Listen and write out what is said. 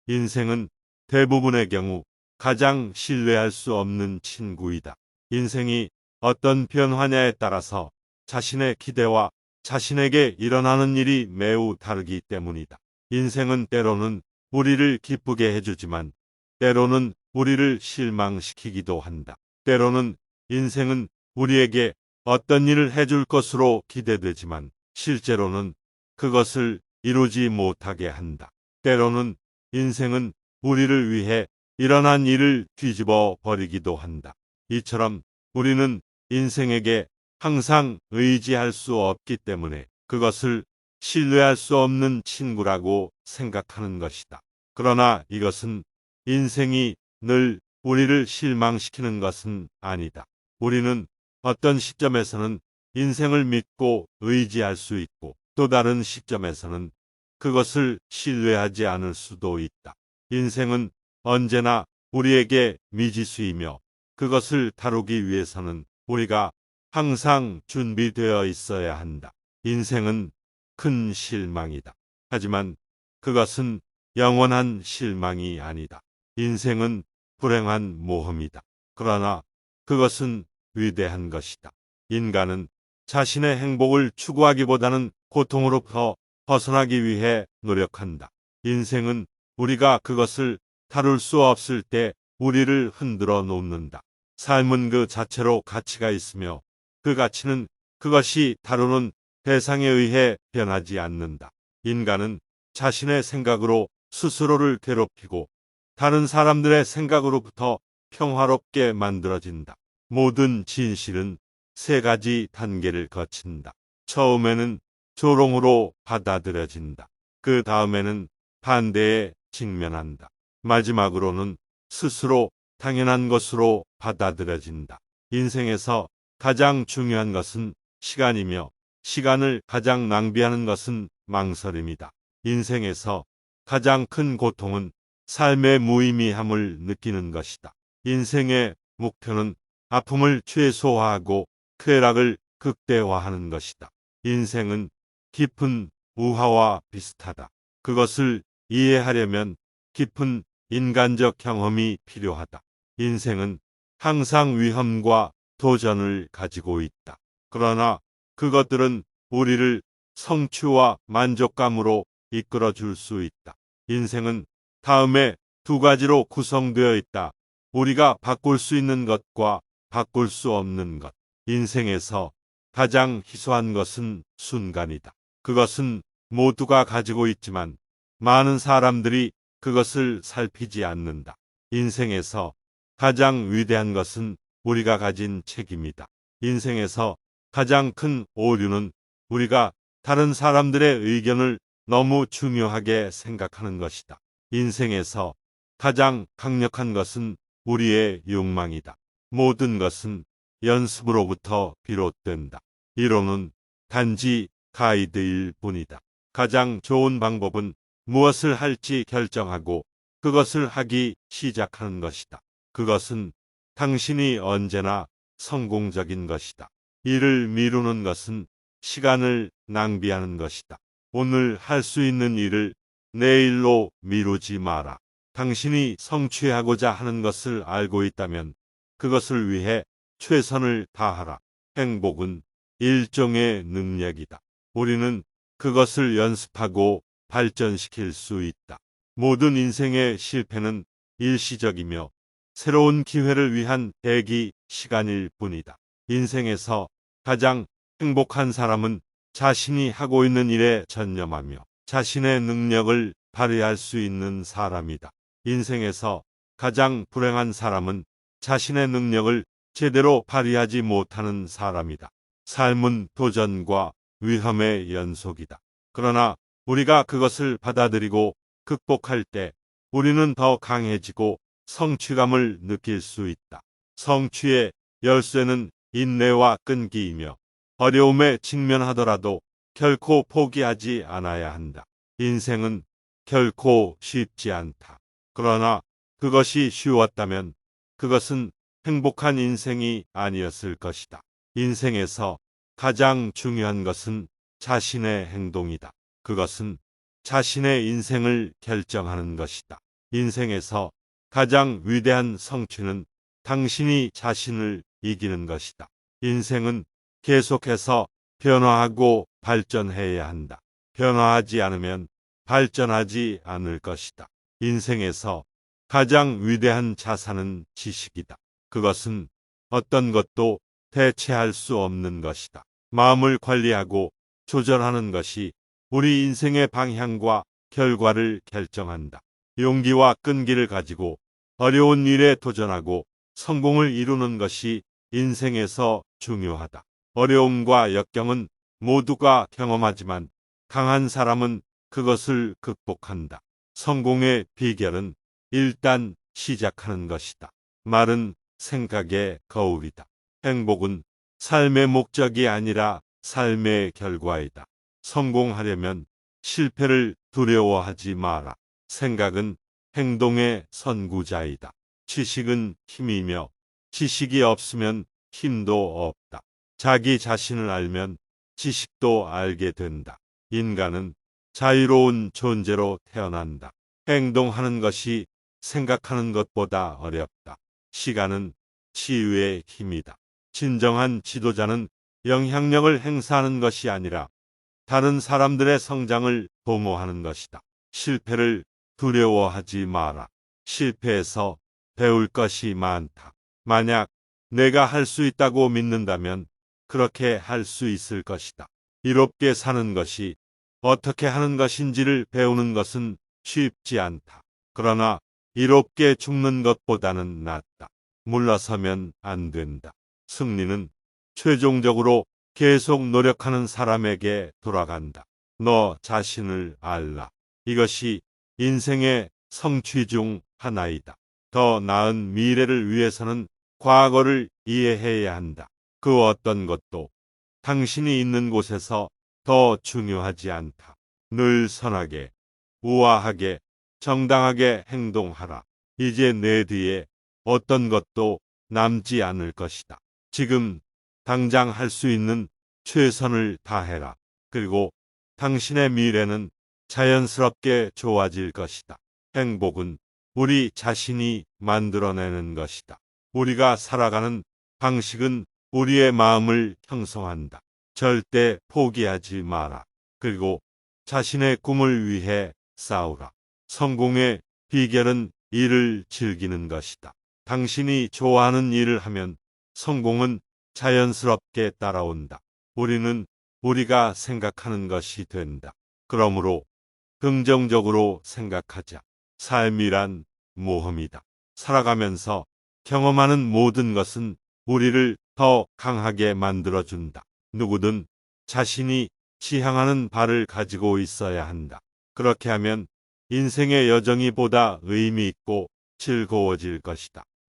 인생은 대부분의 경우 가장 신뢰할 수 없는 친구이다. 인생이 어떤 변화냐에 따라서 자신의 기대와 자신에게 일어나는 일이 매우 다르기 때문이다. 인생은 때로는 우리를 기쁘게 해주지만 때로는 우리를 실망시키기도 한다. 때로는 인생은 우리에게 어떤 일을 해줄 것으로 기대되지만 실제로는 그것을 이루지 못하게 한다. 때로는 인생은 우리를 위해 일어난 일을 뒤집어 버리기도 한다. 이처럼 우리는 인생에게 항상 의지할 수 없기 때문에 그것을 신뢰할 수 없는 친구라고 생각하는 것이다. 그러나 이것은 인생이 늘 우리를 실망시키는 것은 아니다. 우리는 어떤 시점에서는 인생을 믿고 의지할 수 있고 또 다른 시점에서는 그것을 신뢰하지 않을 수도 있다. 인생은 언제나 우리에게 미지수이며 그것을 다루기 위해서는 우리가 항상 준비되어 있어야 한다. 인생은 큰 실망이다. 하지만 그것은 영원한 실망이 아니다. 인생은 불행한 모험이다. 그러나 그것은 위대한 것이다. 인간은 자신의 행복을 추구하기보다는 고통으로부터 벗어나기 위해 노력한다. 인생은 우리가 그것을 다룰 수 없을 때 우리를 흔들어 놓는다. 삶은 그 자체로 가치가 있으며 그 가치는 그것이 다루는 대상에 의해 변하지 않는다. 인간은 자신의 생각으로 스스로를 괴롭히고 다른 사람들의 생각으로부터 평화롭게 만들어진다. 모든 진실은 세 가지 단계를 거친다. 처음에는 조롱으로 받아들여진다. 그 다음에는 반대에 직면한다. 마지막으로는 스스로 당연한 것으로 받아들여진다. 인생에서 가장 중요한 것은 시간이며 시간을 가장 낭비하는 것은 망설임이다. 인생에서 가장 큰 고통은 삶의 무의미함을 느끼는 것이다. 인생의 목표는 아픔을 최소화하고 쾌락을 극대화하는 것이다. 인생은 깊은 우화와 비슷하다. 그것을 이해하려면 깊은 인간적 경험이 필요하다. 인생은 항상 위험과 도전을 가지고 있다. 그러나 그것들은 우리를 성취와 만족감으로 이끌어 줄 수 있다. 인생은 다음에 두 가지로 구성되어 있다. 우리가 바꿀 수 있는 것과 바꿀 수 없는 것. 인생에서 가장 희소한 것은 순간이다. 그것은 모두가 가지고 있지만 많은 사람들이 그것을 살피지 않는다. 인생에서 가장 위대한 것은 우리가 가진 책임이다. 인생에서 가장 큰 오류는 우리가 다른 사람들의 의견을 너무 중요하게 생각하는 것이다. 인생에서 가장 강력한 것은 우리의 욕망이다. 모든 것은 연습으로부터 비롯된다. 이론은 단지 가이드일 뿐이다. 가장 좋은 방법은 무엇을 할지 결정하고 그것을 하기 시작하는 것이다. 그것은 당신이 언제나 성공적인 것이다. 일을 미루는 것은 시간을 낭비하는 것이다. 오늘 할 수 있는 일을 내일로 미루지 마라. 당신이 성취하고자 하는 것을 알고 있다면 그것을 위해 최선을 다하라. 행복은 일종의 능력이다. 우리는 그것을 연습하고 발전시킬 수 있다. 모든 인생의 실패는 일시적이며 새로운 기회를 위한 대기 시간일 뿐이다. 인생에서 가장 행복한 사람은 자신이 하고 있는 일에 전념하며 자신의 능력을 발휘할 수 있는 사람이다. 인생에서 가장 불행한 사람은 자신의 능력을 제대로 발휘하지 못하는 사람이다. 삶은 도전과 위험의 연속이다. 그러나 우리가 그것을 받아들이고 극복할 때 우리는 더 강해지고 성취감을 느낄 수 있다. 성취의 열쇠는 인내와 끈기이며 어려움에 직면하더라도 결코 포기하지 않아야 한다. 인생은 결코 쉽지 않다. 그러나 그것이 쉬웠다면 그것은 행복한 인생이 아니었을 것이다. 인생에서 가장 중요한 것은 자신의 행동이다. 그것은 자신의 인생을 결정하는 것이다. 인생에서 가장 위대한 성취는 당신이 자신을 이기는 것이다. 인생은 계속해서 변화하고 발전해야 한다. 변화하지 않으면 발전하지 않을 것이다. 인생에서 가장 위대한 자산은 지식이다. 그것은 어떤 것도 대체할 수 없는 것이다. 마음을 관리하고 조절하는 것이 우리 인생의 방향과 결과를 결정한다. 용기와 끈기를 가지고 어려운 일에 도전하고 성공을 이루는 것이 인생에서 중요하다. 어려움과 역경은 모두가 경험하지만 강한 사람은 그것을 극복한다. 성공의 비결은 일단 시작하는 것이다. 말은 생각의 거울이다. 행복은 삶의 목적이 아니라 삶의 결과이다. 성공하려면 실패를 두려워하지 마라. 생각은 행동의 선구자이다. 지식은 힘이며 지식이 없으면 힘도 없다. 자기 자신을 알면 지식도 알게 된다. 인간은 자유로운 존재로 태어난다. 행동하는 것이 생각하는 것보다 어렵다. 시간은 치유의 힘이다. 진정한 지도자는 영향력을 행사하는 것이 아니라 다른 사람들의 성장을 도모하는 것이다. 실패를 두려워하지 마라. 실패에서 배울 것이 많다. 만약 내가 할 수 있다고 믿는다면 그렇게 할 수 있을 것이다. 이롭게 사는 것이 어떻게 하는 것인지를 배우는 것은 쉽지 않다. 그러나 이롭게 죽는 것보다는 낫다. 물러서면 안 된다. 승리는 최종적으로 계속 노력하는 사람에게 돌아간다. 너 자신을 알라. 이것이 인생의 성취 중 하나이다. 더 나은 미래를 위해서는 과거를 이해해야 한다. 그 어떤 것도 당신이 있는 곳에서 더 중요하지 않다. 늘 선하게, 우아하게, 정당하게 행동하라. 이제 내 뒤에 어떤 것도 남지 않을 것이다. 지금 당장 할 수 있는 최선을 다해라. 그리고 당신의 미래는 자연스럽게 좋아질 것이다. 행복은 우리 자신이 만들어내는 것이다. 우리가 살아가는 방식은 우리의 마음을 형성한다. 절대 포기하지 마라. 그리고 자신의 꿈을 위해 싸우라. 성공의 비결은 일을 즐기는 것이다. 당신이 좋아하는 일을 하면 성공은 자연스럽게 따라온다. 우리는 우리가 생각하는 것이 된다. 그러므로 긍정적으로 생각하자. 삶이란 모험이다. 살아가면서 경험하는 모든 것은 우리를 더 강하게 만들어준다. 누구든 자신이 지향하는 바를 가지고 있어야 한다. 그렇게 하면 인생의 여정이 보다 의미 있고 즐거워질 것이다.